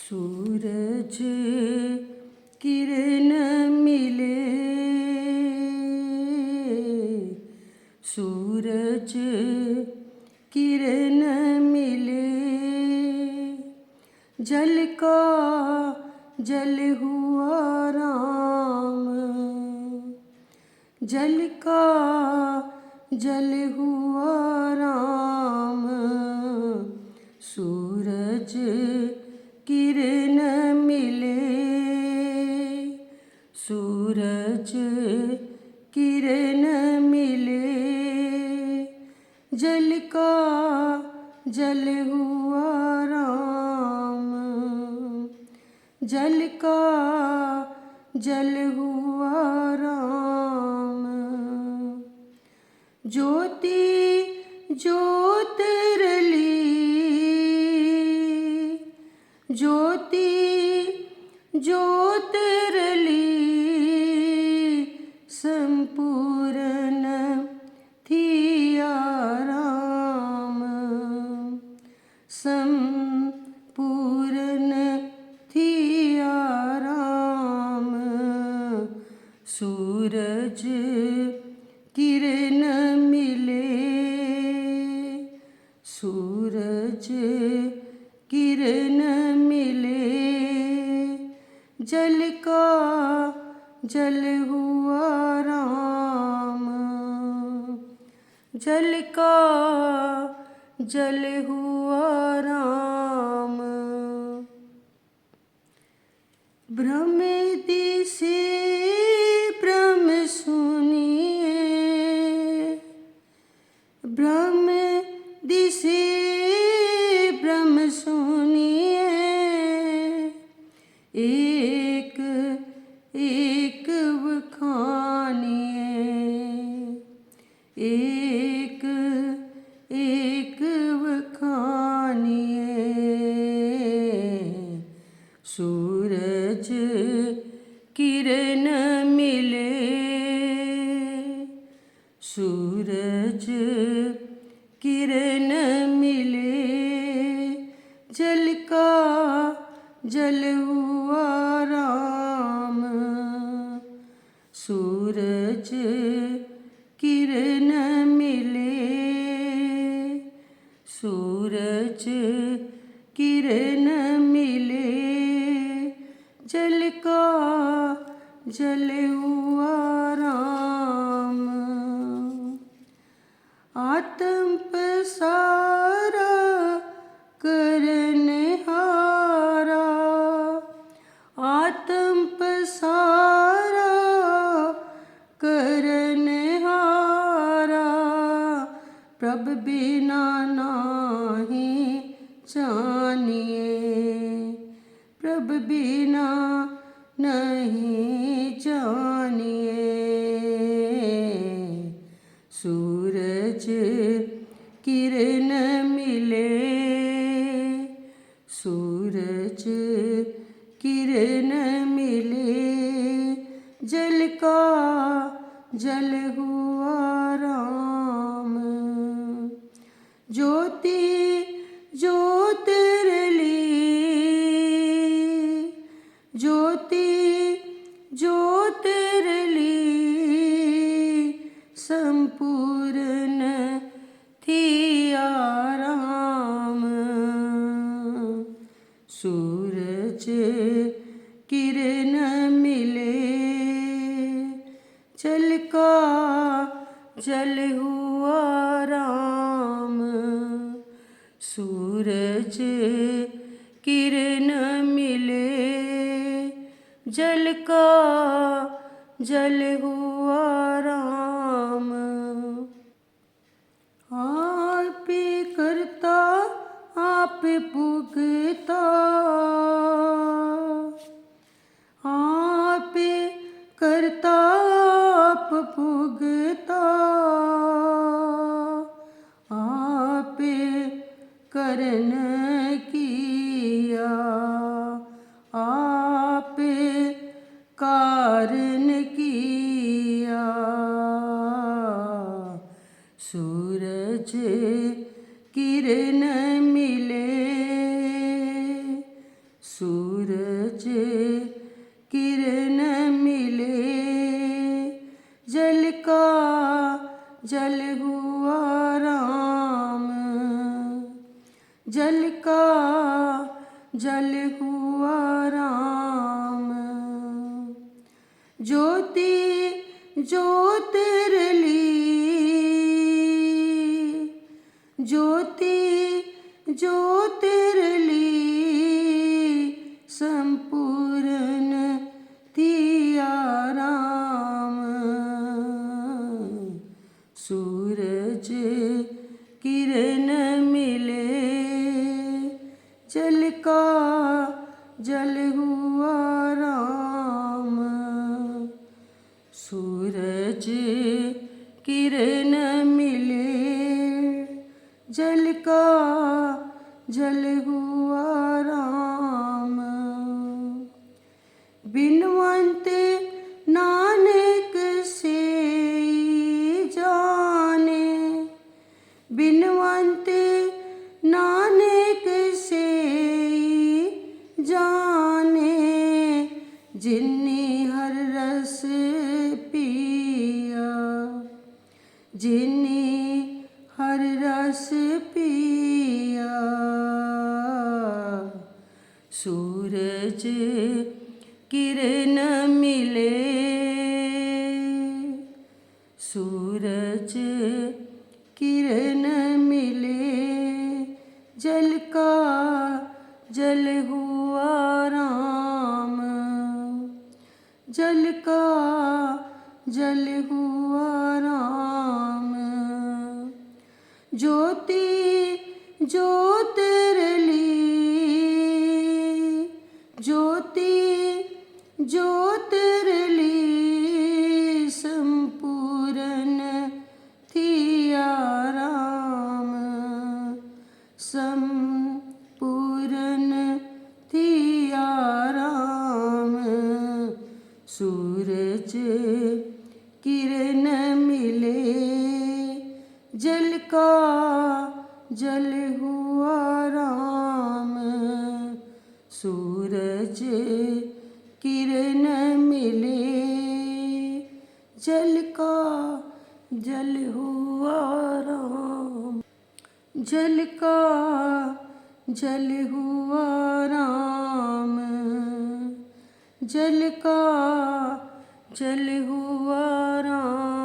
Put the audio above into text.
सूरज किरण मिले, सूरज किरण मिले, जल का जल हुआ राम, जल का जल हुआ राम, सूरज किरण मिले, सूरज किरण मिले, जल का जल हुआ राम, जल का जल हुआ राम, ज्योति ज्योतिर्ली, ज्योति ज्योतिर्ली, संपूर्ण थिया राम, संपूर्ण थिया राम, सूरज किरण मिले, सूरज किरण मिले, जल का जल हुआ राम, जल का जल हुआ राम, ब्रह्म दिसे ब्रह्म सुनिए, ब्रह्म दिसे ब्रह्म सुनिए, एक एक बखानिए, एक एक बखानिए, सूरज किरण मिले, सूरज किरण मिले, जल का जल हुआ राम, सूरज किरण मिले, सूरज किरण मिले, जल का जल हुआ राम, आत्म पसारा करनहारा, आत्म पसारा करनहारा, प्रभ बिना नाही जानिए, प्रभ बिना नहीं जानिए, सूरज किरण मिले, सूरज किरण मिले, जल का जल हुआ राम, ज्योति ज्योतिर्ली, ज्योति ज्योतिर्ली, संपूर्ण थिया राम, सूरज किरण मिले, जल का जल हुआ राम, सूरज किरण मिले, जल का जल हुआ राम, आप करता आप भुगता, आप करता आप भुगता, आप करन किया, आप कारण किया, सूरज किरण मिले, सूरज किरण मिले, जल का जल हुआ राम, जल का जल हुआ राम। ज्योति ज्योतिर्ली, ज्योति ज्योतिर्ली, संपूर्ण थिया राम। सूरज किरण मिले, जल का जल हुआ राम। सूरज किरण मिले, जल का जल हुआ राम। बिनवंत नानक से जाने, बिनवंत नानक से जाने, जिन्ने हर रस पिया, जिन्ने हर रस पिया। सूरज किरण मिले, सूरज किरण मिले, जल का जल हुआ राम, जल का जल हुआ राम। ज्योति ज्योतिर्ली, ज्योति ज्योतिर्ली, संपूर्ण थिया राम, संपूर्ण थिया राम। सूरज किरण मिले, जल का जल हुआ राम। सूरज किरण मिले, जल का जल हुआ राम, जल का जल हुआ राम, जल का जल हुआ राम।